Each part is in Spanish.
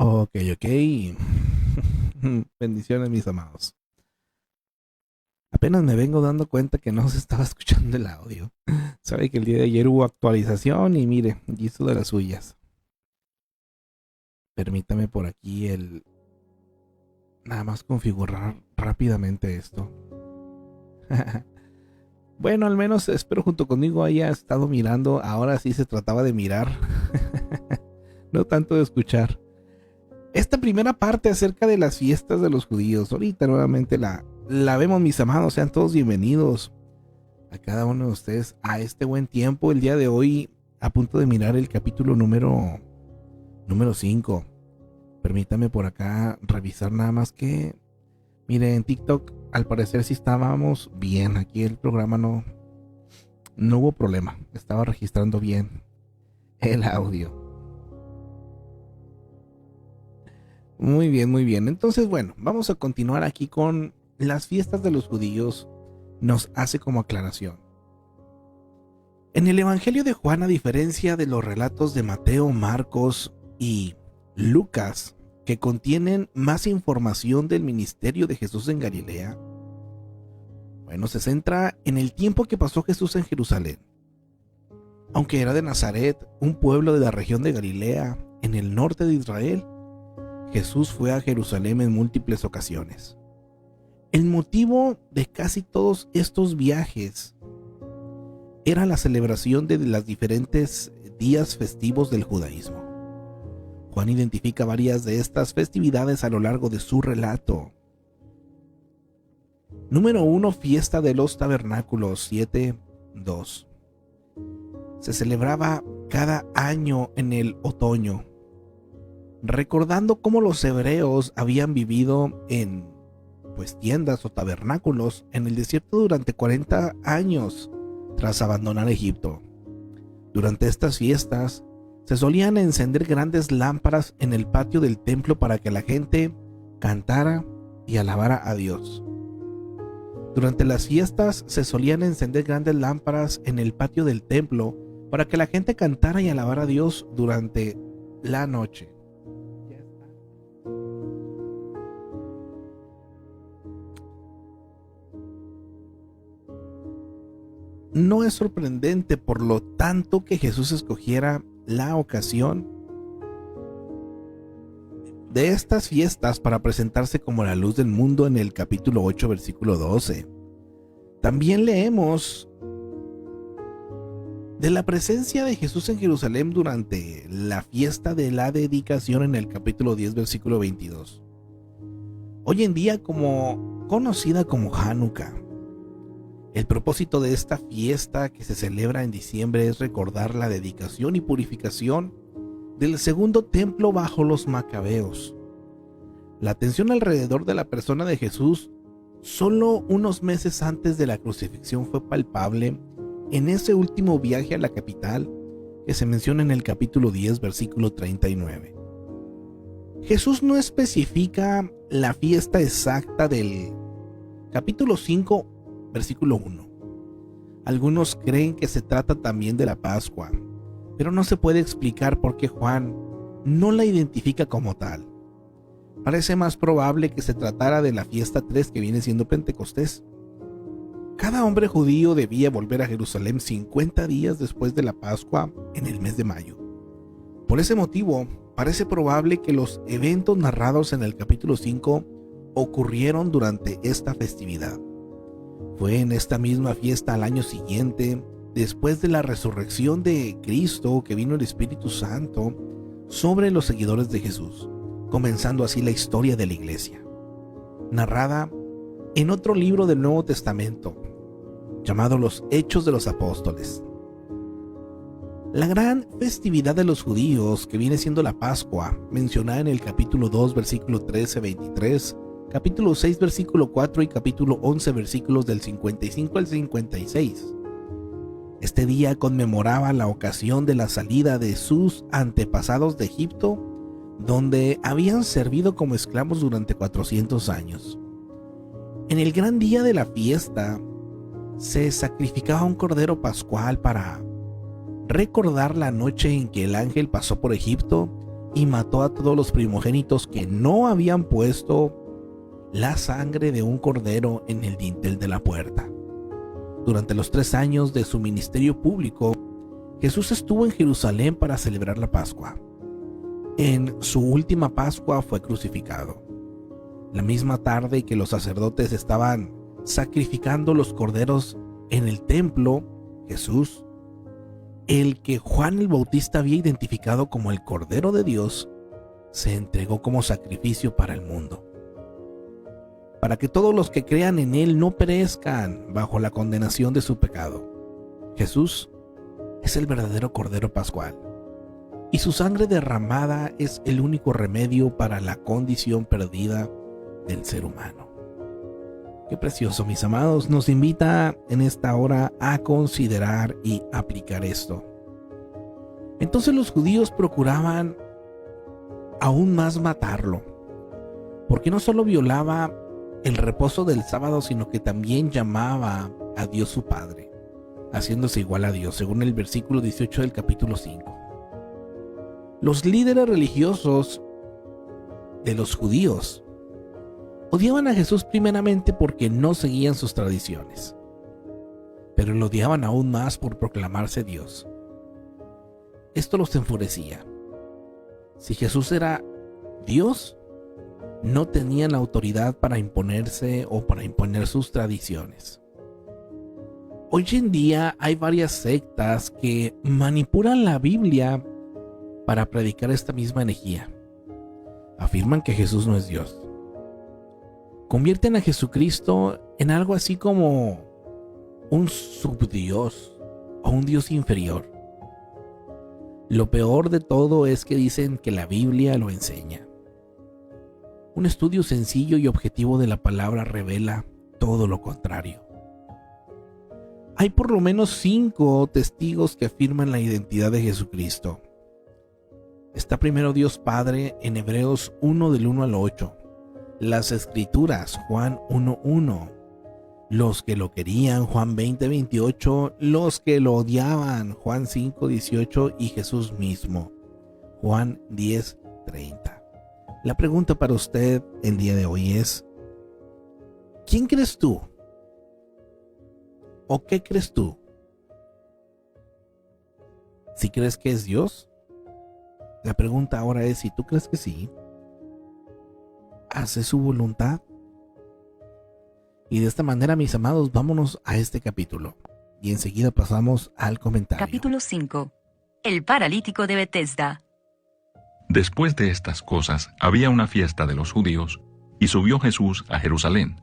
Ok. Bendiciones, mis amados. Apenas me vengo dando cuenta que no se estaba escuchando el audio. Sabe que el día de ayer hubo actualización y mire, hizo de las suyas. Permítame por aquí nada más configurar rápidamente esto. Bueno, al menos espero junto conmigo haya estado mirando. Ahora sí se trataba de mirar, no tanto de escuchar. Esta primera parte acerca de las fiestas de los judíos, ahorita nuevamente la vemos, mis amados. Sean todos bienvenidos a cada uno de ustedes a este buen tiempo. El día de hoy, a punto de mirar el capítulo número 5. Permítame por acá revisar nada más que, mire, en TikTok al parecer sí estábamos bien. Aquí el programa no hubo problema, estaba registrando bien el audio. Muy bien, muy bien. Entonces, bueno, vamos a continuar aquí con las fiestas de los judíos. Nos hace como aclaración. En el Evangelio de Juan, a diferencia de los relatos de Mateo, Marcos y Lucas, que contienen más información del ministerio de Jesús en Galilea, bueno, se centra en el tiempo que pasó Jesús en Jerusalén. Aunque era de Nazaret, un pueblo de la región de Galilea, en el norte de Israel, Jesús fue a Jerusalén en múltiples ocasiones. El motivo de casi todos estos viajes era la celebración de los diferentes días festivos del judaísmo. Juan identifica varias de estas festividades a lo largo de su relato. Número 1, fiesta de los tabernáculos, 7:2. Se celebraba cada año en el otoño, recordando cómo los hebreos habían vivido en tiendas o tabernáculos en el desierto durante 40 años tras abandonar Egipto. Durante estas fiestas se solían encender grandes lámparas en el patio del templo para que la gente cantara y alabara a Dios. Durante las fiestas se solían encender grandes lámparas en el patio del templo para que la gente cantara y alabara a Dios durante la noche. No es sorprendente, por lo tanto, que Jesús escogiera la ocasión de estas fiestas para presentarse como la luz del mundo en el capítulo 8, versículo 12. También leemos de la presencia de Jesús en Jerusalén durante la fiesta de la dedicación en el capítulo 10, versículo 22. Hoy en día conocida como Hanukkah. El propósito de esta fiesta que se celebra en diciembre es recordar la dedicación y purificación del segundo templo bajo los macabeos. La atención alrededor de la persona de Jesús solo unos meses antes de la crucifixión fue palpable en ese último viaje a la capital que se menciona en el capítulo 10, versículo 39. Jesús no especifica la fiesta exacta del capítulo 5, versículo 1. Algunos creen que se trata también de la Pascua, pero no se puede explicar por qué Juan no la identifica como tal. Parece más probable que se tratara de la fiesta 3, que viene siendo Pentecostés. Cada hombre judío debía volver a Jerusalén 50 días después de la Pascua en el mes de mayo. Por ese motivo, parece probable que los eventos narrados en el capítulo 5 ocurrieron durante esta festividad. Fue en esta misma fiesta al año siguiente, después de la resurrección de Cristo, que vino el Espíritu Santo sobre los seguidores de Jesús, comenzando así la historia de la iglesia, narrada en otro libro del Nuevo Testamento, llamado Los Hechos de los Apóstoles. La gran festividad de los judíos, que viene siendo la Pascua, mencionada en el capítulo 2, versículo 13-23, capítulo 6, versículo 4 y capítulo 11, versículos del 55 al 56. Este día conmemoraba la ocasión de la salida de sus antepasados de Egipto, donde habían servido como esclavos durante 400 años. En el gran día de la fiesta, se sacrificaba un cordero pascual para recordar la noche en que el ángel pasó por Egipto y mató a todos los primogénitos que no habían puesto la sangre de un cordero en el dintel de la puerta. Durante los 3 años de su ministerio público, Jesús estuvo en Jerusalén para celebrar la Pascua. En su última Pascua fue crucificado. La misma tarde que los sacerdotes estaban sacrificando los corderos en el templo, Jesús, el que Juan el Bautista había identificado como el Cordero de Dios, se entregó como sacrificio para el mundo, para que todos los que crean en él no perezcan bajo la condenación de su pecado. Jesús es el verdadero Cordero Pascual, y su sangre derramada es el único remedio para la condición perdida del ser humano. Qué precioso, mis amados. Nos invita en esta hora a considerar y aplicar esto. Entonces los judíos procuraban aún más matarlo, porque no solo violaba el reposo del sábado, sino que también llamaba a Dios su Padre, haciéndose igual a Dios, según el versículo 18 del capítulo 5. Los líderes religiosos de los judíos odiaban a Jesús primeramente porque no seguían sus tradiciones, pero lo odiaban aún más por proclamarse Dios. Esto los enfurecía. Si Jesús era Dios, no tenían la autoridad para imponerse o para imponer sus tradiciones. Hoy en día hay varias sectas que manipulan la Biblia para predicar esta misma herejía. Afirman que Jesús no es Dios. Convierten a Jesucristo en algo así como un subdios o un Dios inferior. Lo peor de todo es que dicen que la Biblia lo enseña. Un estudio sencillo y objetivo de la palabra revela todo lo contrario. Hay por lo menos 5 testigos que afirman la identidad de Jesucristo. Está primero Dios Padre en Hebreos 1 del 1 al 8. Las Escrituras, Juan 1:1. Los que lo querían, Juan 20:28. Los que lo odiaban, Juan 5:18. Y Jesús mismo, Juan 10:30. La pregunta para usted el día de hoy es: ¿quién crees tú? ¿O qué crees tú? ¿Si crees que es Dios? La pregunta ahora es: si tú crees que sí, ¿hace su voluntad? Y de esta manera, mis amados, vámonos a este capítulo y enseguida pasamos al comentario. Capítulo 5. El paralítico de Betesda. Después de estas cosas había una fiesta de los judíos, y subió Jesús a Jerusalén.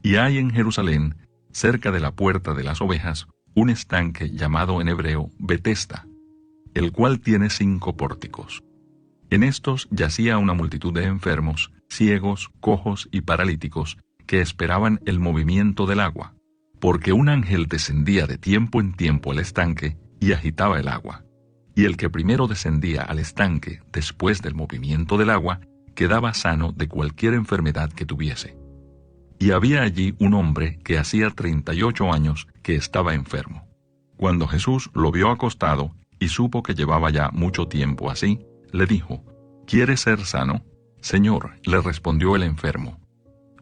Y hay en Jerusalén, cerca de la puerta de las ovejas, un estanque llamado en hebreo Betesda, el cual tiene 5 pórticos. En estos yacía una multitud de enfermos, ciegos, cojos y paralíticos, que esperaban el movimiento del agua, porque un ángel descendía de tiempo en tiempo al estanque y agitaba el agua. Y el que primero descendía al estanque después del movimiento del agua, quedaba sano de cualquier enfermedad que tuviese. Y había allí un hombre que hacía 38 años que estaba enfermo. Cuando Jesús lo vio acostado y supo que llevaba ya mucho tiempo así, le dijo: ¿Quieres ser sano? Señor, le respondió el enfermo,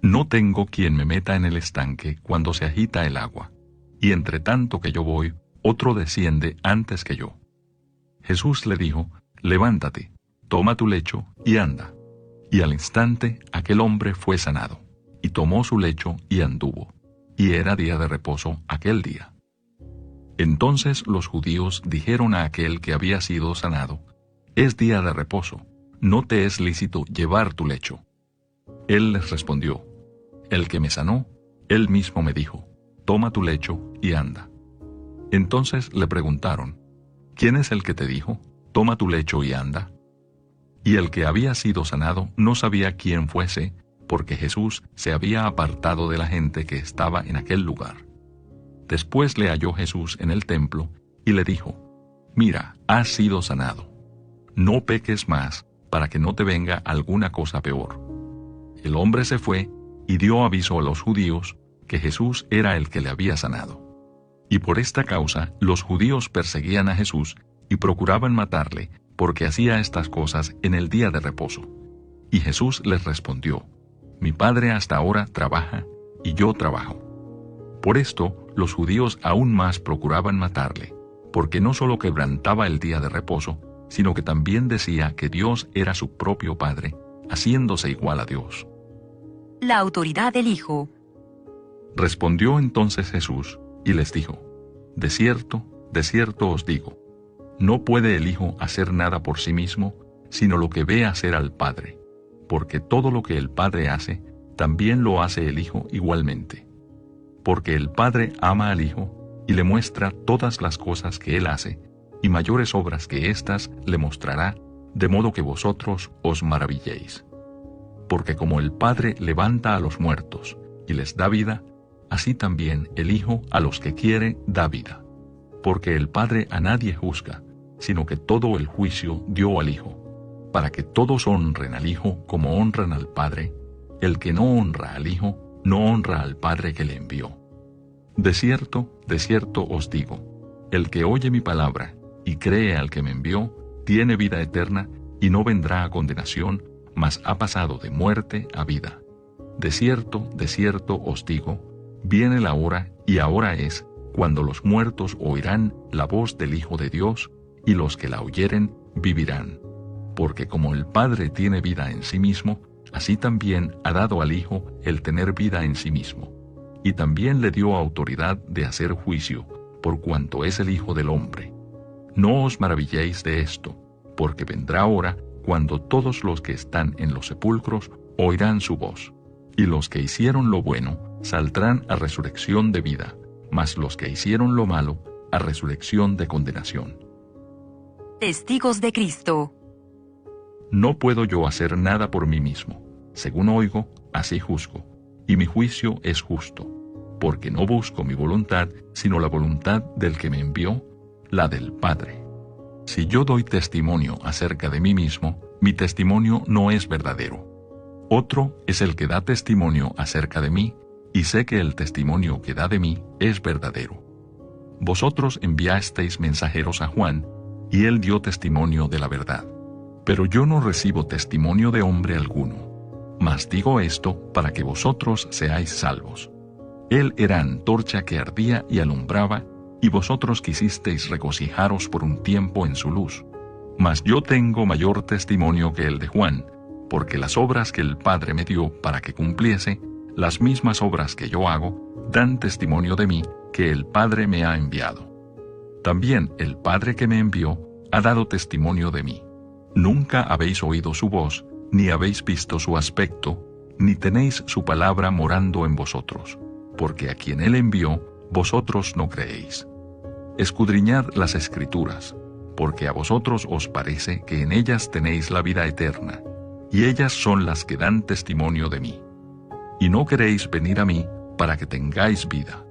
no tengo quien me meta en el estanque cuando se agita el agua, y entre tanto que yo voy, otro desciende antes que yo. Jesús le dijo: levántate, toma tu lecho y anda. Y al instante aquel hombre fue sanado, y tomó su lecho y anduvo, y era día de reposo aquel día. Entonces los judíos dijeron a aquel que había sido sanado: es día de reposo, no te es lícito llevar tu lecho. Él les respondió: el que me sanó, él mismo me dijo: toma tu lecho y anda. Entonces le preguntaron: ¿quién es el que te dijo: toma tu lecho y anda? Y el que había sido sanado no sabía quién fuese, porque Jesús se había apartado de la gente que estaba en aquel lugar. Después le halló Jesús en el templo y le dijo: mira, has sido sanado. No peques más, para que no te venga alguna cosa peor. El hombre se fue y dio aviso a los judíos que Jesús era el que le había sanado. Y por esta causa los judíos perseguían a Jesús y procuraban matarle, porque hacía estas cosas en el día de reposo. Y Jesús les respondió: Mi Padre hasta ahora trabaja, y yo trabajo. Por esto, los judíos aún más procuraban matarle, porque no solo quebrantaba el día de reposo, sino que también decía que Dios era su propio Padre, haciéndose igual a Dios. La autoridad del Hijo. Respondió entonces Jesús, y les dijo: de cierto os digo, no puede el Hijo hacer nada por sí mismo, sino lo que ve hacer al Padre, porque todo lo que el Padre hace, también lo hace el Hijo igualmente. Porque el Padre ama al Hijo, y le muestra todas las cosas que Él hace, y mayores obras que éstas le mostrará, de modo que vosotros os maravilléis. Porque como el Padre levanta a los muertos, y les da vida, así también el Hijo a los que quiere da vida. Porque el Padre a nadie juzga, sino que todo el juicio dio al Hijo, para que todos honren al Hijo como honran al Padre. El que no honra al Hijo, no honra al Padre que le envió. De cierto os digo, el que oye mi palabra y cree al que me envió, tiene vida eterna y no vendrá a condenación, mas ha pasado de muerte a vida. De cierto os digo, viene la hora, y ahora es, cuando los muertos oirán la voz del Hijo de Dios, y los que la oyeren vivirán. Porque como el Padre tiene vida en sí mismo, así también ha dado al Hijo el tener vida en sí mismo. Y también le dio autoridad de hacer juicio, por cuanto es el Hijo del Hombre. No os maravilléis de esto, porque vendrá hora cuando todos los que están en los sepulcros oirán su voz, y los que hicieron lo bueno saldrán a resurrección de vida, mas los que hicieron lo malo a resurrección de condenación. Testigos de Cristo. No puedo yo hacer nada por mí mismo. Según oigo, así juzgo, y mi juicio es justo, porque no busco mi voluntad, sino la voluntad del que me envió, la del Padre. Si yo doy testimonio acerca de mí mismo, mi testimonio no es verdadero. Otro es el que da testimonio acerca de mí, y sé que el testimonio que da de mí es verdadero. Vosotros enviasteis mensajeros a Juan, y él dio testimonio de la verdad. Pero yo no recibo testimonio de hombre alguno, mas digo esto para que vosotros seáis salvos. Él era antorcha que ardía y alumbraba, y vosotros quisisteis regocijaros por un tiempo en su luz. Mas yo tengo mayor testimonio que el de Juan, porque las obras que el Padre me dio para que cumpliese, las mismas obras que yo hago, dan testimonio de mí que el Padre me ha enviado. También el Padre que me envió ha dado testimonio de mí. Nunca habéis oído su voz, ni habéis visto su aspecto, ni tenéis su palabra morando en vosotros, porque a quien él envió, vosotros no creéis. Escudriñad las Escrituras, porque a vosotros os parece que en ellas tenéis la vida eterna, y ellas son las que dan testimonio de mí. Y no queréis venir a mí para que tengáis vida.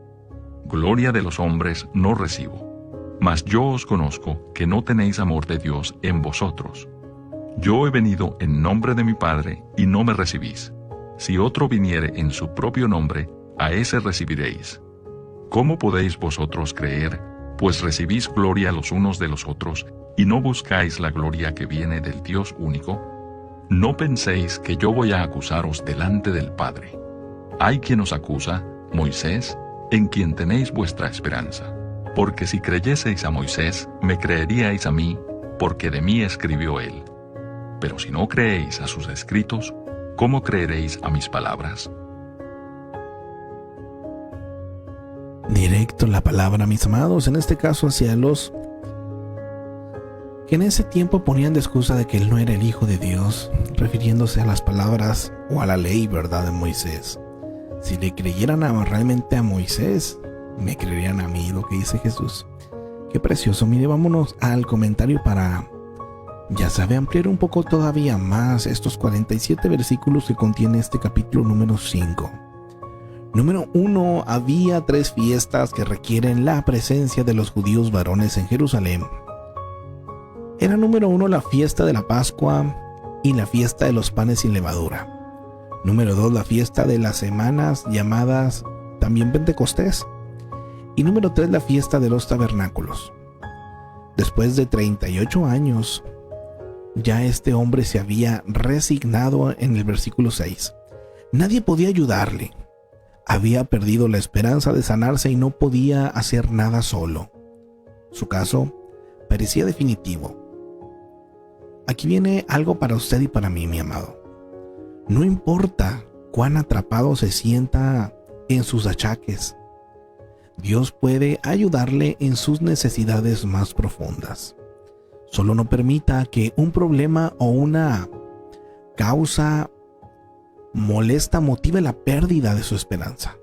Gloria de los hombres no recibo, mas yo os conozco que no tenéis amor de Dios en vosotros. Yo he venido en nombre de mi Padre y no me recibís. Si otro viniere en su propio nombre, a ese recibiréis. ¿Cómo podéis vosotros creer, pues recibís gloria los unos de los otros, y no buscáis la gloria que viene del Dios único? No penséis que yo voy a acusaros delante del Padre. Hay quien os acusa, Moisés, en quien tenéis vuestra esperanza. Porque si creyeseis a Moisés, me creeríais a mí, porque de mí escribió él. Pero si no creéis a sus escritos, ¿cómo creeréis a mis palabras? Directo la palabra, mis amados, en este caso hacia los que en ese tiempo ponían de excusa de que él no era el Hijo de Dios, refiriéndose a las palabras o a la ley, ¿verdad?, de Moisés. Si le creyeran realmente a Moisés, me creerían a mí, lo que dice Jesús. Qué precioso. Mire, vámonos al comentario para, ya sabe, ampliar un poco todavía más estos 47 versículos que contiene este capítulo número 5. Número 1. Había 3 fiestas que requieren la presencia de los judíos varones en Jerusalén. Era número 1 la fiesta de la Pascua y la fiesta de los panes sin levadura. Número 2, la fiesta de las semanas llamadas también Pentecostés. Y número 3, la fiesta de los tabernáculos. Después de 38 años, ya este hombre se había resignado en el versículo 6. Nadie podía ayudarle. Había perdido la esperanza de sanarse y no podía hacer nada solo. Su caso parecía definitivo. Aquí viene algo para usted y para mí, mi amado. No importa cuán atrapado se sienta en sus achaques, Dios puede ayudarle en sus necesidades más profundas. Solo no permita que un problema o una causa molesta motive la pérdida de su esperanza.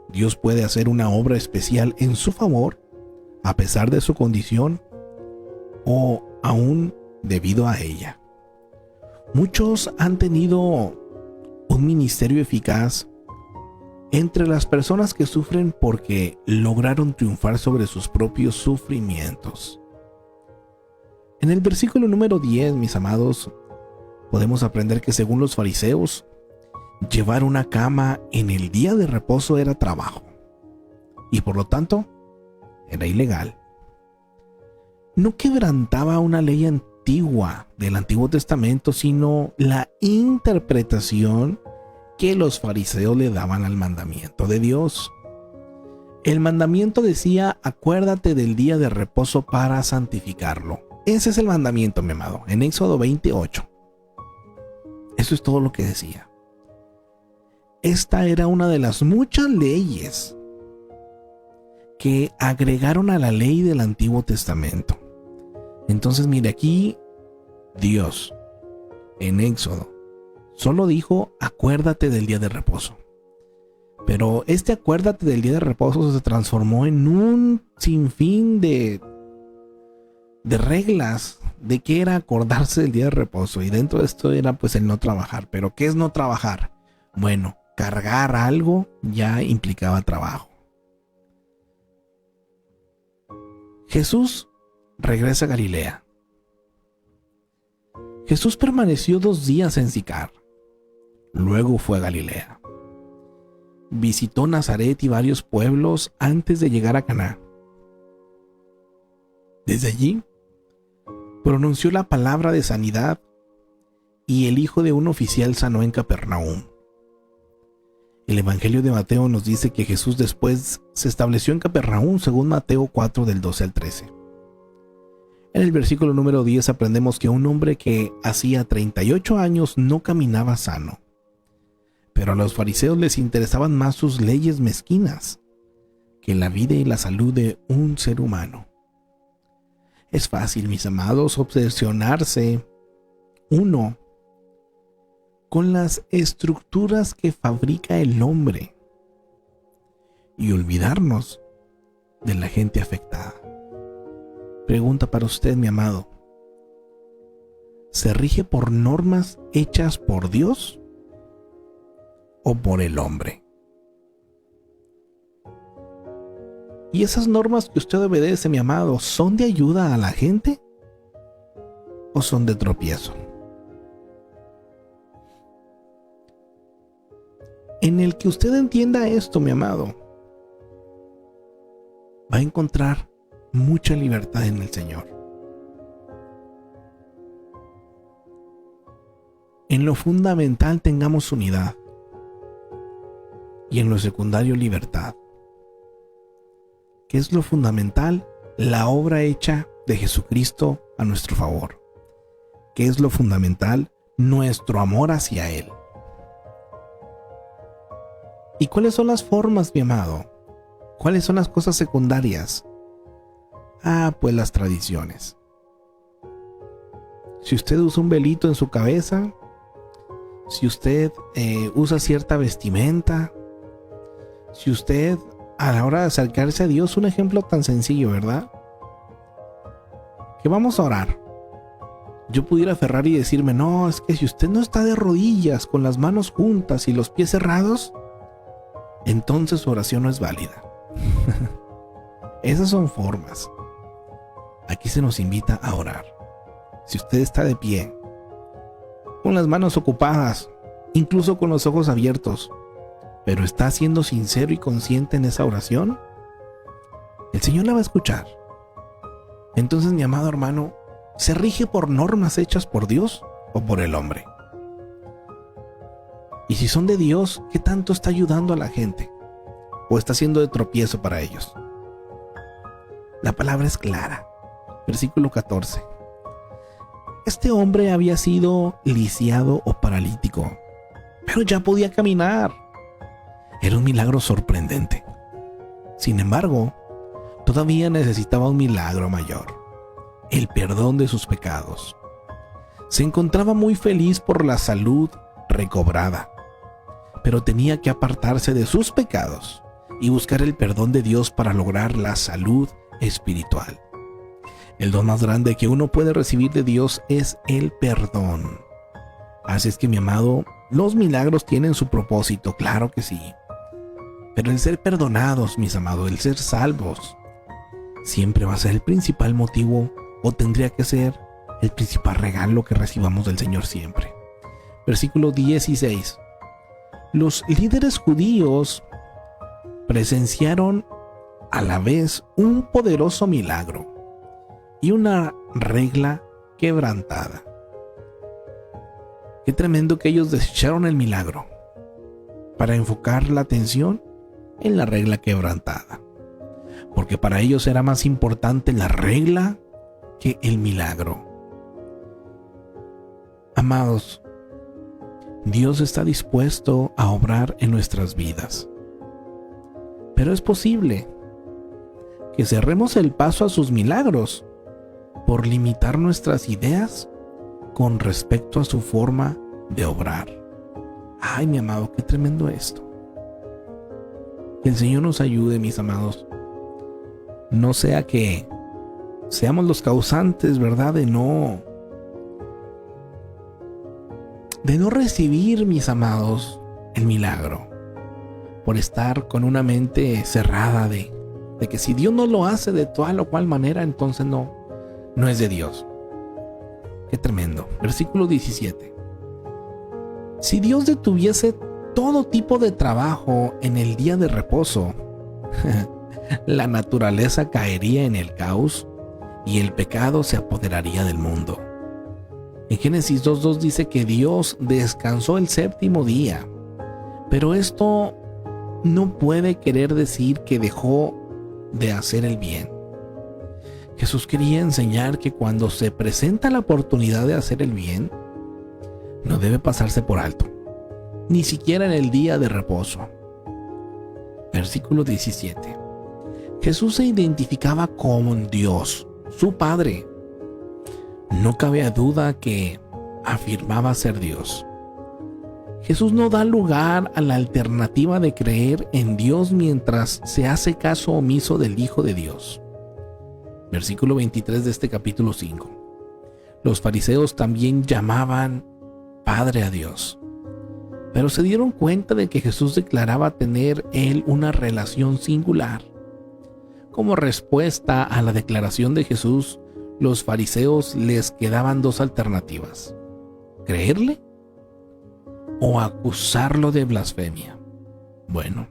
Dios puede hacer una obra especial en su favor, a pesar de su condición o aún debido a ella. Muchos han tenido un ministerio eficaz entre las personas que sufren porque lograron triunfar sobre sus propios sufrimientos. En el versículo número 10, mis amados, podemos aprender que según los fariseos, llevar una cama en el día de reposo era trabajo y por lo tanto era ilegal. No quebrantaba una ley antigua del Antiguo Testamento, sino la interpretación que los fariseos le daban al mandamiento de Dios. El mandamiento decía: acuérdate del día de reposo para santificarlo. Ese es el mandamiento, mi amado, en Éxodo 28. Eso es todo lo que decía. Esta era una de las muchas leyes que agregaron a la ley del Antiguo Testamento. Entonces, mire, aquí Dios, en Éxodo, solo dijo: acuérdate del día de reposo. Pero este acuérdate del día de reposo se transformó en un sinfín de reglas de qué era acordarse del día de reposo. Y dentro de esto era pues el no trabajar. ¿Pero qué es no trabajar? Bueno, cargar algo ya implicaba trabajo. Jesús regresa a Galilea. Jesús permaneció 2 días en Sicar. Luego fue a Galilea. Visitó Nazaret y varios pueblos antes de llegar a Caná. Desde allí, pronunció la palabra de sanidad y el hijo de un oficial sanó en Capernaum. El Evangelio de Mateo nos dice que Jesús después se estableció en Capernaum según Mateo 4 del 12 al 13. En el versículo número 10 aprendemos que un hombre que hacía 38 años no caminaba sano. Pero a los fariseos les interesaban más sus leyes mezquinas que la vida y la salud de un ser humano. Es fácil, mis amados, obsesionarse uno con las estructuras que fabrica el hombre y olvidarnos de la gente afectada. Pregunta para usted, mi amado: ¿se rige por normas hechas por Dios o por el hombre? ¿Y esas normas que usted obedece, mi amado, son de ayuda a la gente o son de tropiezo? En el que usted entienda esto, mi amado, va a encontrar mucha libertad en el Señor. En lo fundamental tengamos unidad y en lo secundario libertad. ¿Qué es lo fundamental? La obra hecha de Jesucristo a nuestro favor. ¿Qué es lo fundamental? Nuestro amor hacia Él. ¿Y cuáles son las formas, mi amado? ¿Cuáles son las cosas secundarias? Pues las tradiciones. Si usted usa un velito en su cabeza, si usted usa cierta vestimenta, si usted a la hora de acercarse a Dios, un ejemplo tan sencillo, ¿verdad? Que vamos a orar. Yo pudiera aferrar y decirme: no, es que si usted no está de rodillas, con las manos juntas y los pies cerrados, entonces su oración no es válida. Esas son formas. Aquí se nos invita a orar. Si usted está de pie, con las manos ocupadas, incluso con los ojos abiertos, pero está siendo sincero y consciente en esa oración, el Señor la va a escuchar. Entonces, mi amado hermano, se rige por normas hechas por Dios o por el hombre? Y si son de Dios, ¿qué tanto está ayudando a la gente? ¿O está siendo de tropiezo para ellos? La palabra es clara. Versículo 14. Este hombre había sido lisiado o paralítico, pero ya podía caminar. Era un milagro sorprendente. Sin embargo, todavía necesitaba un milagro mayor: el perdón de sus pecados. Se encontraba muy feliz por la salud recobrada, pero tenía que apartarse de sus pecados y buscar el perdón de Dios para lograr la salud espiritual. El don más grande que uno puede recibir de Dios es el perdón. Así es que, mi amado, los milagros tienen su propósito, claro que sí. Pero el ser perdonados, mis amados, el ser salvos, siempre va a ser el principal motivo, o tendría que ser el principal regalo que recibamos del Señor siempre. Versículo 16. Los líderes judíos presenciaron a la vez un poderoso milagro y una regla quebrantada. Qué tremendo que ellos desecharon el milagro para enfocar la atención en la regla quebrantada, porque para ellos era más importante la regla que el milagro. Amados, Dios está dispuesto a obrar en nuestras vidas, pero es posible que cerremos el paso a sus milagros por limitar nuestras ideas con respecto a su forma de obrar. Ay, mi amado, qué tremendo esto. Que el Señor nos ayude, mis amados. No sea que seamos los causantes, ¿verdad?, de no recibir, mis amados, el milagro, por estar con una mente cerrada de que si Dios no lo hace de tal o cual manera, entonces no es de Dios. Qué tremendo. Versículo 17. Si Dios detuviese todo tipo de trabajo en el día de reposo, la naturaleza caería en el caos y el pecado se apoderaría del mundo. En Génesis 2:2 dice que Dios descansó el séptimo día, pero esto no puede querer decir que dejó de hacer el bien. Jesús quería enseñar que cuando se presenta la oportunidad de hacer el bien, no debe pasarse por alto, ni siquiera en el día de reposo. Versículo 17. Jesús se identificaba con Dios, su Padre. No cabe duda que afirmaba ser Dios. Jesús no da lugar a la alternativa de creer en Dios mientras se hace caso omiso del Hijo de Dios. Versículo 23 de este capítulo 5. Los fariseos también llamaban Padre a Dios, pero se dieron cuenta de que Jesús declaraba tener él una relación singular. Como respuesta a la declaración de Jesús, los fariseos les quedaban dos alternativas: creerle o acusarlo de blasfemia. Bueno,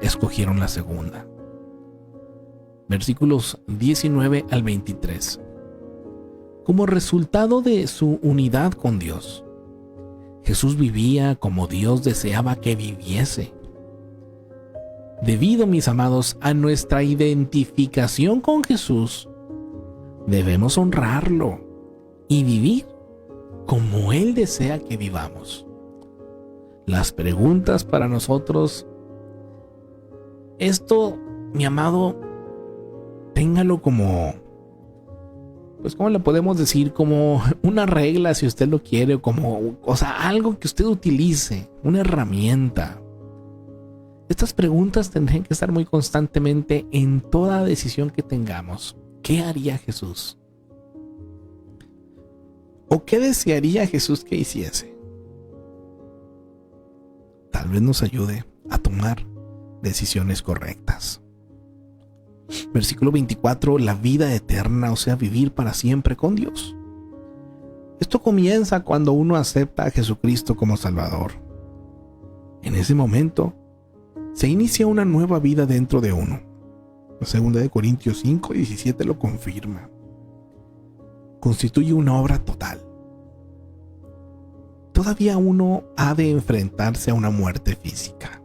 escogieron la segunda. Versículos 19 al 23. Como resultado de su unidad con Dios, Jesús vivía como Dios deseaba que viviese. Debido, mis amados, a nuestra identificación con Jesús, debemos honrarlo y vivir como Él desea que vivamos. Las preguntas para nosotros, esto, mi amado, téngalo como, pues, ¿cómo le podemos decir? Como una regla, si usted lo quiere, o sea, algo que usted utilice, una herramienta. Estas preguntas tendrían que estar muy constantemente en toda decisión que tengamos. ¿Qué haría Jesús? ¿O qué desearía Jesús que hiciese? Tal vez nos ayude a tomar decisiones correctas. Versículo 24, la vida eterna, o sea, vivir para siempre con Dios. Esto comienza cuando uno acepta a Jesucristo como Salvador. En ese momento, se inicia una nueva vida dentro de uno. La 2 Corintios 5:17 lo confirma. constituye una obra total. Todavía uno ha de enfrentarse a una muerte física.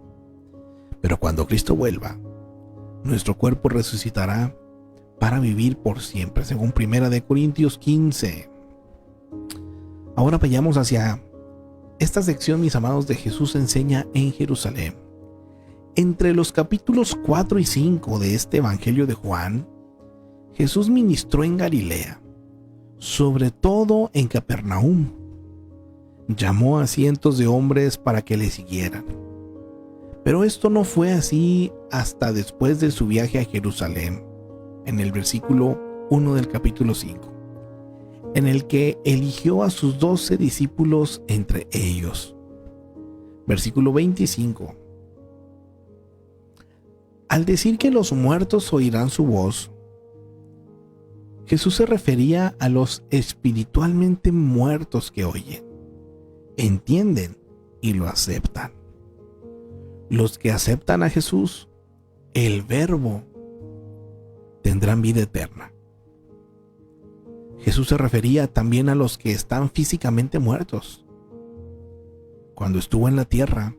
Pero cuando Cristo vuelva, nuestro cuerpo resucitará para vivir por siempre, según 1 Corintios 15. Ahora vayamos hacia esta sección, mis amados, de Jesús enseña en Jerusalén. Entre los capítulos 4 y 5 de este Evangelio de Juan, Jesús ministró en Galilea, sobre todo en Capernaum. Llamó a cientos de hombres para que le siguieran. Pero esto no fue así hasta después de su viaje a Jerusalén, en el versículo 1 del capítulo 5, en el que eligió a sus 12 discípulos entre ellos. Versículo 25. Al decir que los muertos oirán su voz, Jesús se refería a los espiritualmente muertos que oyen, entienden y lo aceptan. Los que aceptan a Jesús, el Verbo, tendrán vida eterna. Jesús se refería también a los que están físicamente muertos. Cuando estuvo en la tierra,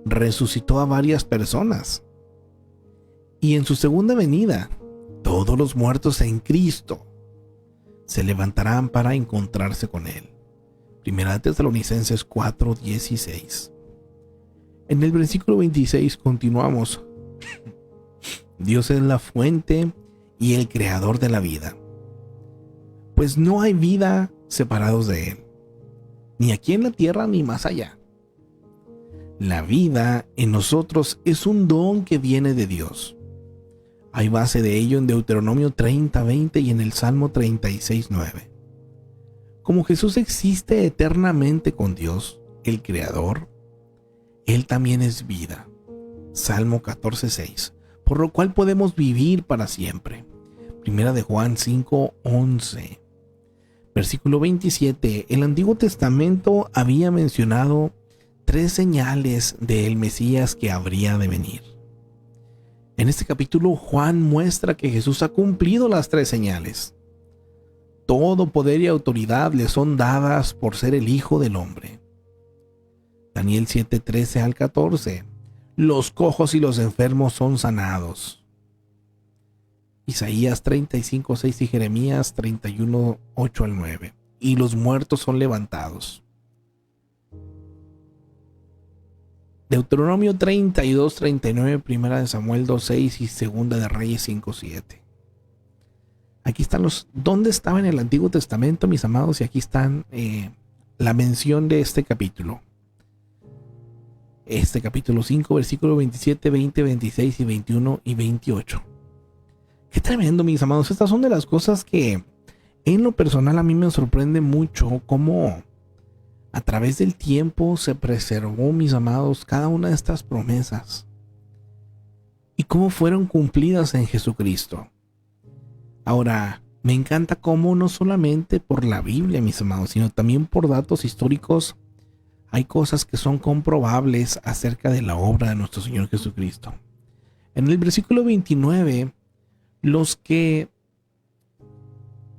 resucitó a varias personas. Y en su segunda venida, todos los muertos en Cristo se levantarán para encontrarse con Él. 1 Tesalonicenses 4:16. En el versículo 26 continuamos. Dios es la fuente y el creador de la vida, pues no hay vida separados de Él, ni aquí en la tierra ni más allá. La vida en nosotros es un don que viene de Dios. Hay base de ello en Deuteronomio 30:20 y en el Salmo 36:9. Como Jesús existe eternamente con Dios, el Creador, Él también es vida. Salmo 14:6. Por lo cual podemos vivir para siempre. 1 de Juan 5:11. Versículo 27. El Antiguo Testamento había mencionado 3 señales del Mesías que habría de venir. En este capítulo, Juan muestra que Jesús ha cumplido las 3 señales. Todo poder y autoridad le son dadas por ser el Hijo del Hombre. Daniel 7:13 al 14. Los cojos y los enfermos son sanados. Isaías 35:6 y Jeremías 31:8 al 9. Y los muertos son levantados. Deuteronomio 32:39, 1 de Samuel 2:6 y 2 de Reyes 5:7. Aquí están ¿dónde estaba en el Antiguo Testamento, mis amados? Y aquí están la mención de este capítulo. Este capítulo 5, versículo 27, 20, 26 y 21 y 28. Qué tremendo, mis amados. Estas son de las cosas que en lo personal a mí me sorprende mucho cómo a través del tiempo se preservó, mis amados, cada una de estas promesas y cómo fueron cumplidas en Jesucristo. Ahora, me encanta cómo no solamente por la Biblia, mis amados, sino también por datos históricos hay cosas que son comprobables acerca de la obra de nuestro Señor Jesucristo. En el versículo 29, los que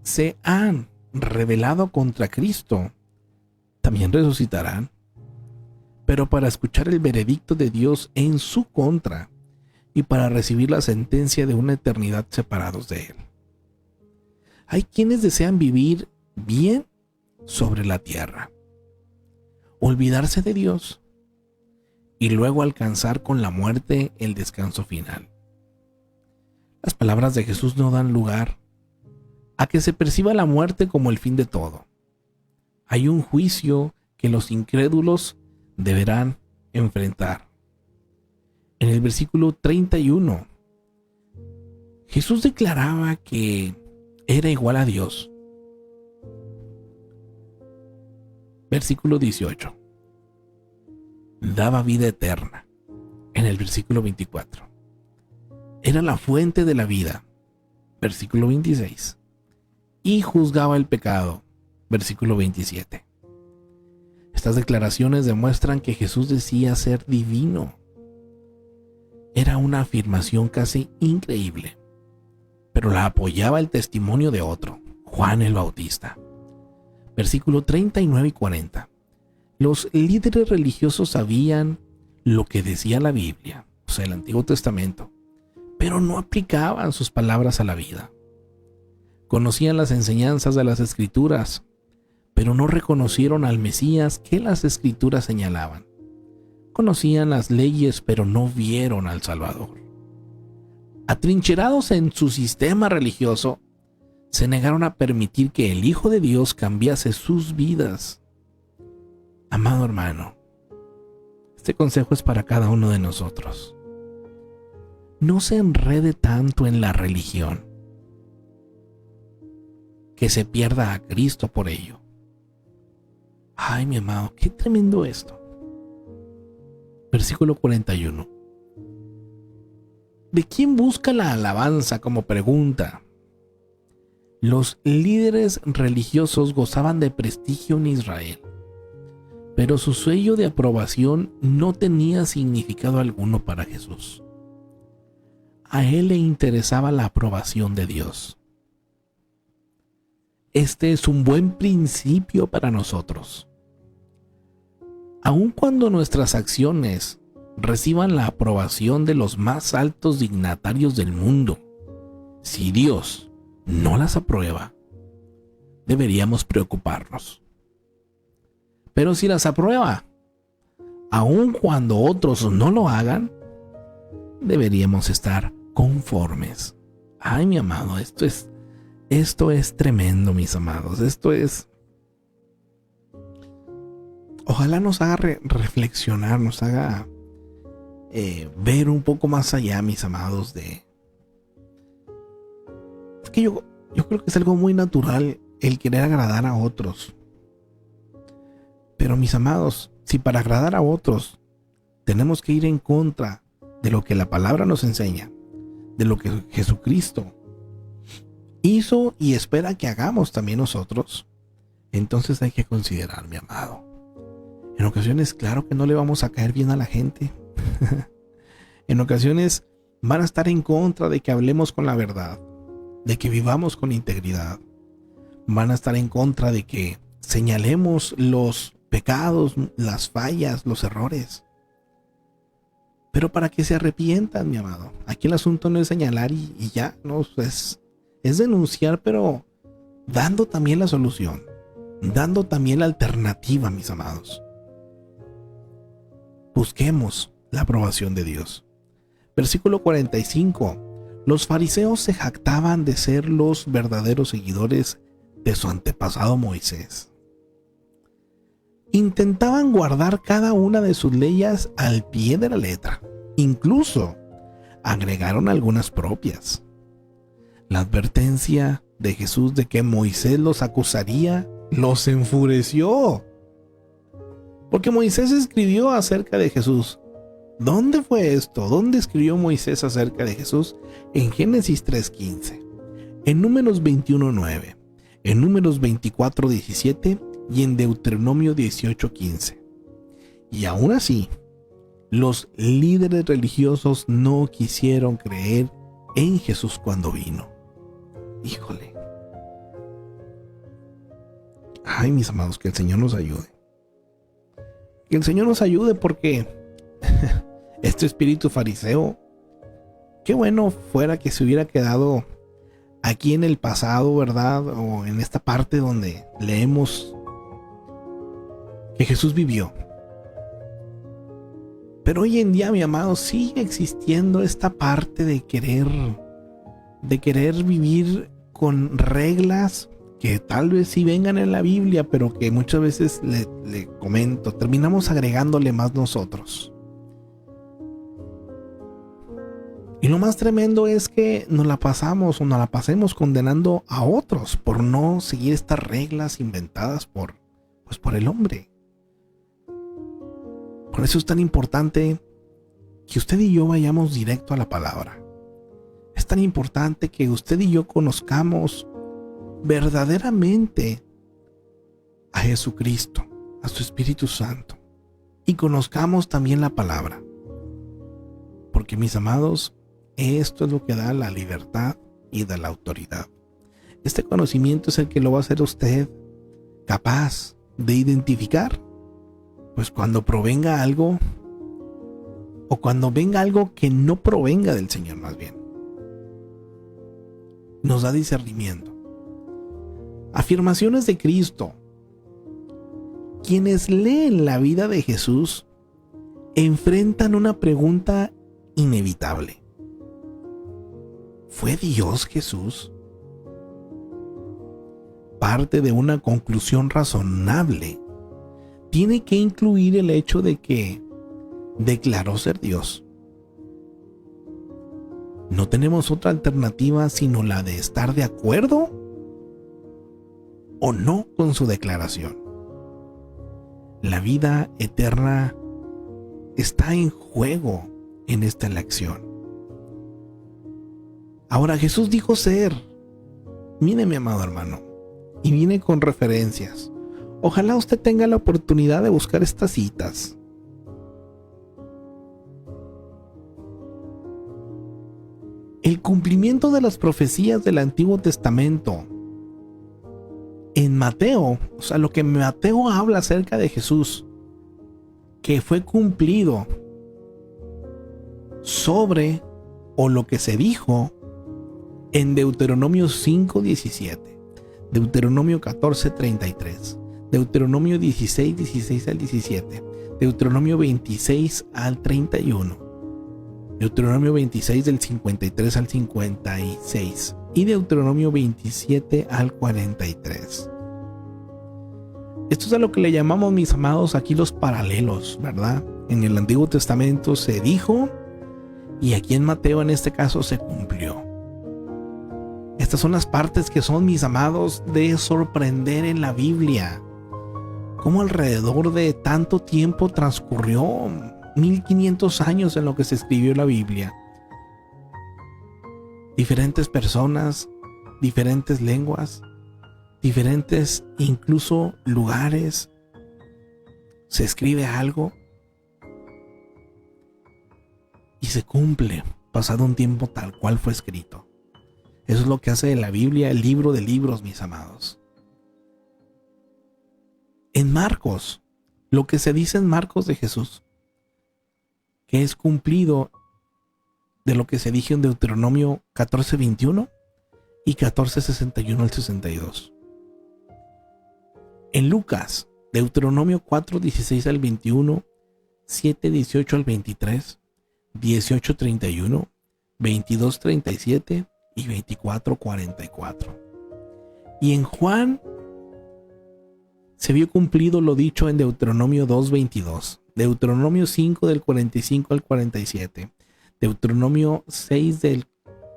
se han rebelado contra Cristo también resucitarán, pero para escuchar el veredicto de Dios en su contra y para recibir la sentencia de una eternidad separados de Él. Hay quienes desean vivir bien sobre la tierra, olvidarse de Dios y luego alcanzar con la muerte el descanso final. Las palabras de Jesús no dan lugar a que se perciba la muerte como el fin de todo. Hay un juicio que los incrédulos deberán enfrentar. En el versículo 31, Jesús declaraba que era igual a Dios. Versículo 18. Daba vida eterna. En el versículo 24. Era la fuente de la vida. Versículo 26. Y juzgaba el pecado. Versículo 27. Estas declaraciones demuestran que Jesús decía ser divino. Era una afirmación casi increíble, pero la apoyaba el testimonio de otro, Juan el Bautista. Versículo 39 y 40. Los líderes religiosos sabían lo que decía la Biblia, o sea, el Antiguo Testamento, pero no aplicaban sus palabras a la vida. Conocían las enseñanzas de las Escrituras, pero no reconocieron al Mesías que las Escrituras señalaban. Conocían las leyes, pero no vieron al Salvador. Atrincherados en su sistema religioso, se negaron a permitir que el Hijo de Dios cambiase sus vidas. Amado hermano, este consejo es para cada uno de nosotros. No se enrede tanto en la religión que se pierda a Cristo por ello. Ay, mi amado, qué tremendo esto. Versículo 41. ¿De quién busca la alabanza? Como pregunta. Los líderes religiosos gozaban de prestigio en Israel, pero su sello de aprobación no tenía significado alguno para Jesús. A él le interesaba la aprobación de Dios. Este es un buen principio para nosotros. Aun cuando nuestras acciones reciban la aprobación de los más altos dignatarios del mundo, si Dios no las aprueba, deberíamos preocuparnos. Pero si las aprueba, aun cuando otros no lo hagan, deberíamos estar conformes. Ay, mi amado, esto es tremendo, mis amados. Esto es... Ojalá nos haga reflexionar, nos haga ver un poco más allá, mis amados, de... Es que yo creo que es algo muy natural el querer agradar a otros. Pero, mis amados, si para agradar a otros tenemos que ir en contra de lo que la palabra nos enseña, de lo que Jesucristo hizo y espera que hagamos también nosotros, entonces hay que considerar, mi amado. En ocasiones, claro que no le vamos a caer bien a la gente. En ocasiones van a estar en contra de que hablemos con la verdad, de que vivamos con integridad. Van a estar en contra de que señalemos los pecados, las fallas, los errores. Pero para que se arrepientan, mi amado. Aquí el asunto no es señalar y ya, no, es denunciar, pero dando también la solución, dando también la alternativa, mis amados. Busquemos la aprobación de Dios. Versículo 45. Los fariseos se jactaban de ser los verdaderos seguidores de su antepasado Moisés. Intentaban guardar cada una de sus leyes al pie de la letra. Incluso agregaron algunas propias. La advertencia de Jesús de que Moisés los acusaría los enfureció. Porque Moisés escribió acerca de Jesús. ¿Dónde fue esto? ¿Dónde escribió Moisés acerca de Jesús? En Génesis 3:15, en Números 21:9, en Números 24:17 y en Deuteronomio 18:15. Y aún así, los líderes religiosos no quisieron creer en Jesús cuando vino. Híjole. Ay, mis amados, que el Señor nos ayude. Que el Señor nos ayude porque este espíritu fariseo, qué bueno fuera que se hubiera quedado aquí en el pasado, ¿verdad? O en esta parte donde leemos que Jesús vivió. Pero hoy en día, mi amado, sigue existiendo esta parte de querer vivir con reglas que tal vez sí vengan en la Biblia, pero que muchas veces le comento, terminamos agregándole más nosotros. Y lo más tremendo es que nos la pasemos condenando a otros por no seguir estas reglas inventadas por el hombre. Por eso es tan importante que usted y yo vayamos directo a la palabra. Es tan importante que usted y yo conozcamos verdaderamente a Jesucristo, a su Espíritu Santo, y conozcamos también la palabra. Porque, mis amados, esto es lo que da la libertad y da la autoridad. Este conocimiento es el que lo va a hacer usted capaz de identificar, pues cuando provenga algo, o cuando venga algo que no provenga del Señor, más bien. Nos da discernimiento. Afirmaciones de Cristo. Quienes leen la vida de Jesús enfrentan una pregunta inevitable. ¿Fue Dios Jesús? Parte de una conclusión razonable tiene que incluir el hecho de que declaró ser Dios. No tenemos otra alternativa sino la de estar de acuerdo o no con su declaración. La vida eterna está en juego en esta elección. Ahora, Jesús dijo ser. Mire, mi amado hermano, y viene con referencias. Ojalá usted tenga la oportunidad de buscar estas citas. El cumplimiento de las profecías del Antiguo Testamento en Mateo, o sea, lo que Mateo habla acerca de Jesús, que fue cumplido sobre o lo que se dijo en Deuteronomio 5:17, Deuteronomio 14:33, Deuteronomio 16:16 al 17, Deuteronomio 26 al 31, Deuteronomio 26 del 53 al 56 y Deuteronomio 27 al 43. Esto es a lo que le llamamos, mis amados, aquí los paralelos, ¿verdad? En el Antiguo Testamento se dijo y aquí en Mateo en este caso se cumplió. Estas son las partes que son, mis amados, de sorprender en la Biblia. Cómo alrededor de tanto tiempo transcurrió, 1500 años en lo que se escribió la Biblia. Diferentes personas, diferentes lenguas, diferentes incluso lugares. Se escribe algo y se cumple pasado un tiempo tal cual fue escrito. Eso es lo que hace de la Biblia el libro de libros, mis amados. En Marcos, lo que se dice en Marcos de Jesús, que es cumplido de lo que se dijo en Deuteronomio 14:21 y 14:61 al 62. En Lucas, Deuteronomio 4:16 al 21, 7:18 al 23, 18:31, 22:37 y 24:44. Y en Juan se vio cumplido lo dicho en Deuteronomio 2:22, Deuteronomio 5 del 45 al 47, Deuteronomio 6 del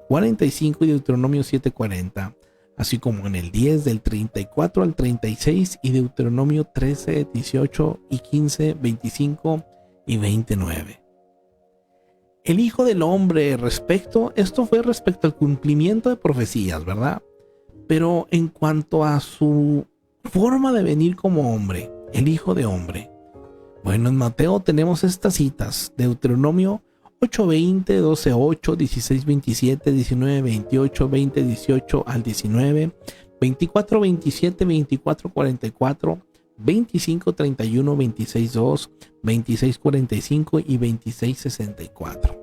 45 y Deuteronomio 7:40, así como en el 10 del 34 al 36 y Deuteronomio 13, 18 y 15, 25 y 29. El Hijo del Hombre, esto fue respecto al cumplimiento de profecías, ¿verdad? Pero en cuanto a su forma de venir como hombre, el Hijo de Hombre. Bueno, en Mateo tenemos estas citas: Deuteronomio 8:20, 12:8, 16:27, 19:28, 20:18 al 19, 24:27, 24:44, 25:31, 26:2, 26:45 y 26:64.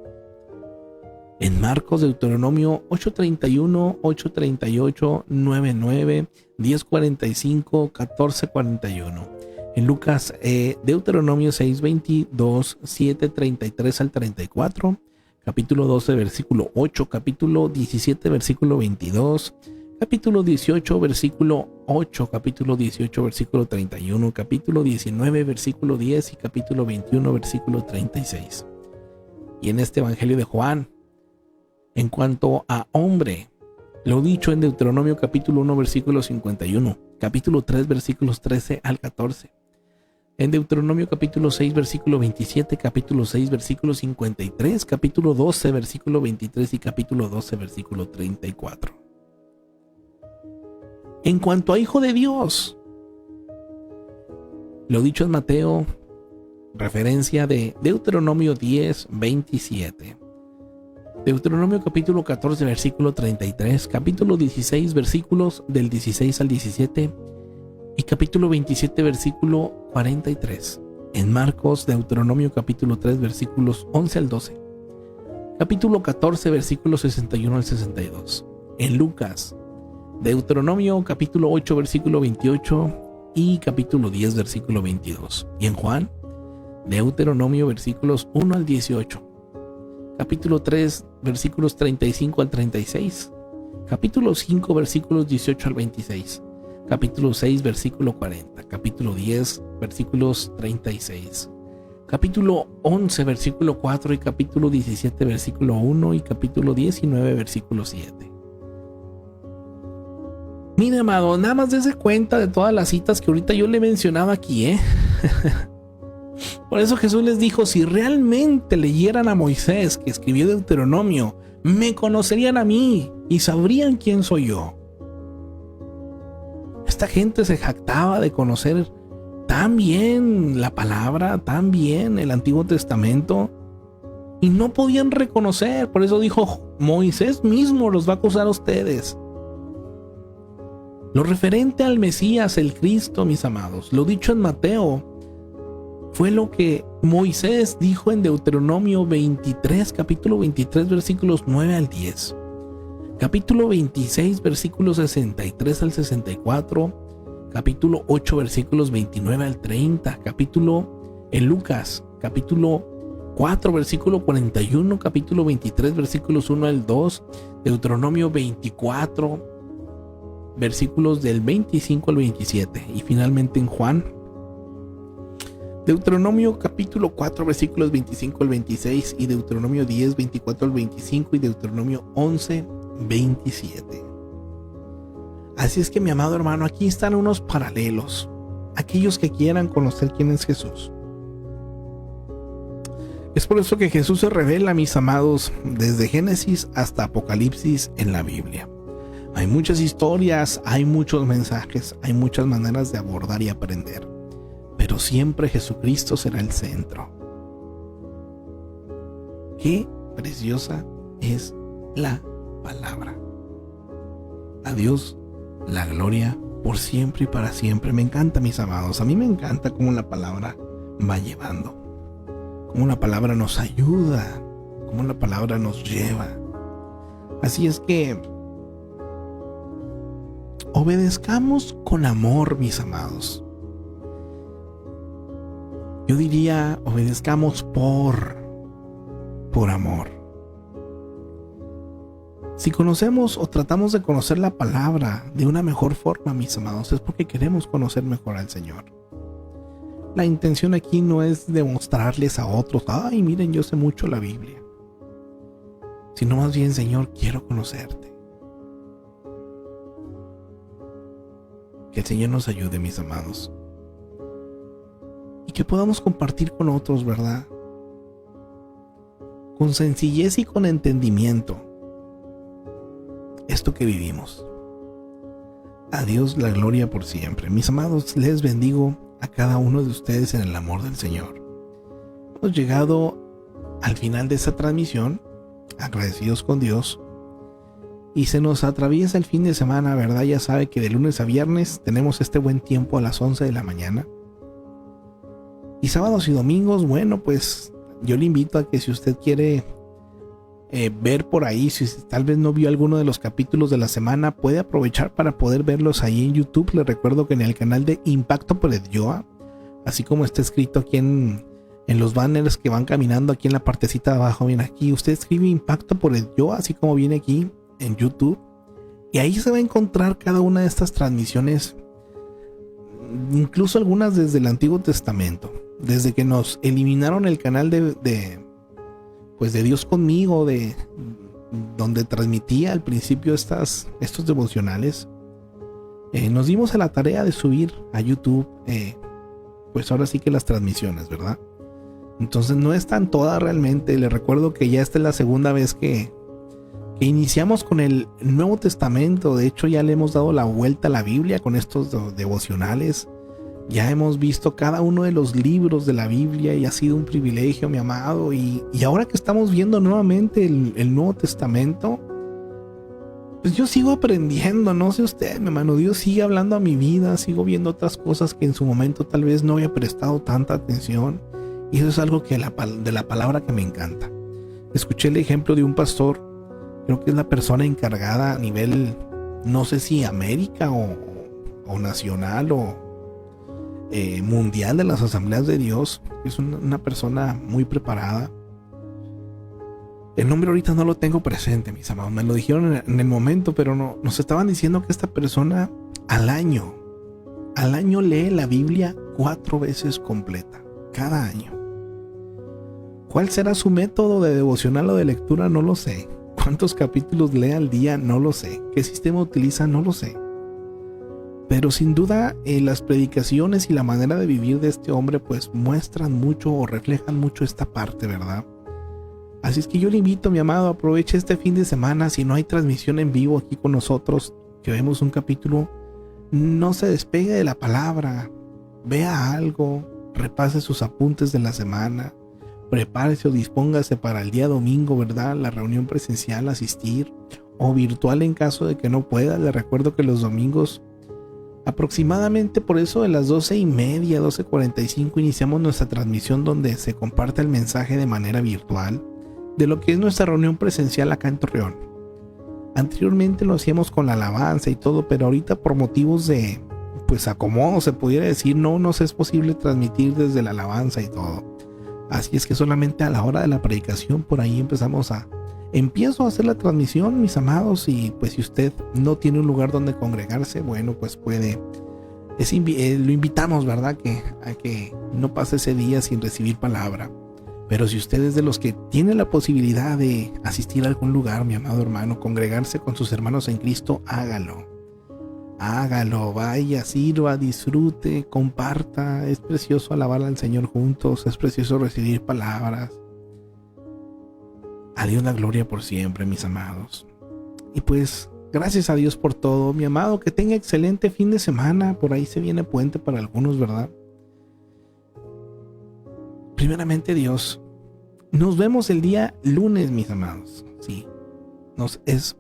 En Marcos, Deuteronomio 8:31, 8:38, 9:9, 10:45, 14:41. En Lucas, Deuteronomio 6:22, 7:33 al 34, capítulo 12, versículo 8, capítulo 17, versículo 22, capítulo 18, versículo 8, capítulo 18, versículo 31, capítulo 19, versículo 10 y capítulo 21, versículo 36. Y en este Evangelio de Juan, en cuanto a hombre, lo dicho en Deuteronomio capítulo 1, versículo 51, capítulo 3, versículos 13 al 14. En Deuteronomio capítulo 6, versículo 27, capítulo 6, versículo 53, capítulo 12, versículo 23 y capítulo 12, versículo 34. En cuanto a Hijo de Dios, lo dicho en Mateo, referencia de Deuteronomio 10, 27. Deuteronomio capítulo 14 versículo 33, capítulo 16 versículos del 16 al 17 y capítulo 27 versículo 43. En Marcos, Deuteronomio capítulo 3 versículos 11 al 12. Capítulo 14 versículos 61 al 62. En Lucas, Deuteronomio capítulo 8 versículo 28 y capítulo 10 versículo 22. Y en Juan, Deuteronomio versículos 1 al 18. Capítulo 3 versículos 35 al 36. Capítulo 5 versículos 18 al 26. Capítulo 6 versículo 40. Capítulo 10 versículos 36. Capítulo 11 versículo 4 y capítulo 17 versículo 1 y capítulo 19 versículo 7. Mire, amado, nada más dése cuenta de todas las citas que ahorita yo le mencionaba aquí, Por eso Jesús les dijo, si realmente leyeran a Moisés, que escribió Deuteronomio, me conocerían a mí y sabrían quién soy yo. Esta gente se jactaba de conocer tan bien la palabra, tan bien el Antiguo Testamento, y no podían reconocer. Por eso dijo, Moisés mismo los va a acusar a ustedes. Lo referente al Mesías, el Cristo, mis amados, lo dicho en Mateo, fue lo que Moisés dijo en Deuteronomio 23, capítulo 23, versículos 9 al 10. Capítulo 26, versículos 63 al 64. Capítulo 8, versículos 29 al 30. Capítulo en Lucas, capítulo 4, versículo 41. Capítulo 23, versículos 1 al 2. Deuteronomio 24, versículos del 25 al 27. Y finalmente en Juan, Deuteronomio capítulo 4 versículos 25 al 26 y Deuteronomio 10, 24 al 25 y Deuteronomio 11, 27. Así es que, mi amado hermano, aquí están unos paralelos. Aquellos que quieran conocer quién es Jesús. Es por eso que Jesús se revela, mis amados, desde Génesis hasta Apocalipsis en la Biblia. Hay muchas historias, hay muchos mensajes, hay muchas maneras de abordar y aprender. Pero siempre Jesucristo será el centro. Qué preciosa es la palabra. A Dios la gloria por siempre y para siempre. Me encanta, mis amados. A mí me encanta cómo la palabra va llevando. Cómo la palabra nos ayuda. Cómo la palabra nos lleva. Así es que obedezcamos con amor, mis amados. Yo diría, obedezcamos por amor. Si conocemos o tratamos de conocer la palabra de una mejor forma, mis amados, es porque queremos conocer mejor al Señor. La intención aquí no es demostrarles a otros, ay, miren, yo sé mucho la Biblia. Sino más bien, Señor, quiero conocerte. Que el Señor nos ayude, mis amados. Y que podamos compartir con otros, ¿verdad? Con sencillez y con entendimiento. Esto que vivimos. A Dios la gloria por siempre. Mis amados, les bendigo a cada uno de ustedes en el amor del Señor. Hemos llegado al final de esta transmisión, agradecidos con Dios. Y se nos atraviesa el fin de semana, ¿verdad? Ya sabe que de lunes a viernes tenemos este buen tiempo a las 11 de la mañana. Y sábados y domingos, bueno, pues yo le invito a que si usted quiere ver por ahí, si tal vez no vio alguno de los capítulos de la semana, puede aprovechar para poder verlos ahí en YouTube. Les recuerdo que en el canal de Impacto por Edyoa, así como está escrito aquí en los banners que van caminando aquí en la partecita de abajo, bien aquí, usted escribe Impacto por Edyoa, así como viene aquí en YouTube, y ahí se va a encontrar cada una de estas transmisiones, incluso algunas desde el Antiguo Testamento. Desde que nos eliminaron el canal de Dios conmigo, de donde transmitía al principio estos devocionales, nos dimos a la tarea de subir a YouTube, pues ahora sí que las transmisiones, ¿verdad? Entonces no están todas realmente. Les recuerdo que ya esta es la segunda vez que iniciamos con el Nuevo Testamento. De hecho, ya le hemos dado la vuelta a la Biblia con estos devocionales. Ya hemos visto cada uno de los libros de la Biblia y ha sido un privilegio, mi amado. Y ahora que estamos viendo nuevamente el Nuevo Testamento, pues yo sigo aprendiendo, no sé usted, mi hermano. Dios sigue hablando a mi vida, sigo viendo otras cosas que en su momento tal vez no había prestado tanta atención. Y eso es algo que de la palabra que me encanta. Escuché el ejemplo de un pastor, creo que es la persona encargada a nivel, no sé si América o nacional o mundial de las Asambleas de Dios. Es una persona muy preparada. El nombre ahorita no lo tengo presente, mis amados, me lo dijeron en el momento, pero no, nos estaban diciendo que esta persona al año lee la Biblia 4 veces completa, cada año. ¿Cuál será su método de devocional o de lectura? No lo sé. ¿Cuántos capítulos lee al día? No lo sé. ¿Qué sistema utiliza? No lo sé. Pero sin duda las predicaciones y la manera de vivir de este hombre pues muestran mucho o reflejan mucho esta parte, ¿verdad? Así es que yo le invito, mi amado, aproveche este fin de semana. Si no hay transmisión en vivo aquí con nosotros, que vemos un capítulo, no se despegue de la palabra. Vea algo, repase sus apuntes de la semana, prepárese o dispóngase para el día domingo, ¿verdad? La reunión presencial, asistir, o virtual en caso de que no pueda. Le recuerdo que los domingos, aproximadamente por eso de las 12:30, 12:45, iniciamos nuestra transmisión donde se comparte el mensaje de manera virtual de lo que es nuestra reunión presencial acá en Torreón. Anteriormente lo hacíamos con la alabanza y todo, pero ahorita por motivos de pues acomodo, se pudiera decir, no nos es posible transmitir desde la alabanza y todo. Así es que solamente a la hora de la predicación por ahí empiezo a hacer la transmisión, mis amados. Y pues si usted no tiene un lugar donde congregarse, bueno, pues lo invitamos, ¿verdad? A que no pase ese día sin recibir palabra. Pero si usted es de los que tiene la posibilidad de asistir a algún lugar, mi amado hermano, congregarse con sus hermanos en Cristo, hágalo, vaya, sirva, disfrute, comparta. Es precioso alabar al Señor juntos, es precioso recibir palabras. A Dios la gloria por siempre, mis amados. Y pues, gracias a Dios por todo, mi amado, que tenga excelente fin de semana. Por ahí se viene puente para algunos, ¿verdad? Primeramente Dios, nos vemos el día lunes, mis amados. Sí, nos es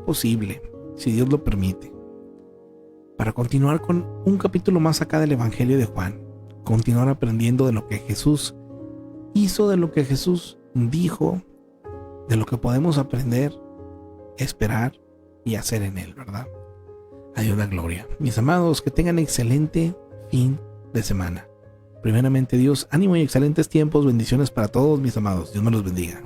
posible, si Dios lo permite, para continuar con un capítulo más acá del Evangelio de Juan. Continuar aprendiendo de lo que Jesús hizo, de lo que Jesús dijo, de lo que podemos aprender, esperar y hacer en Él, ¿verdad? A Dios la gloria. Mis amados, que tengan excelente fin de semana. Primeramente Dios, ánimo y excelentes tiempos, bendiciones para todos, mis amados. Dios me los bendiga.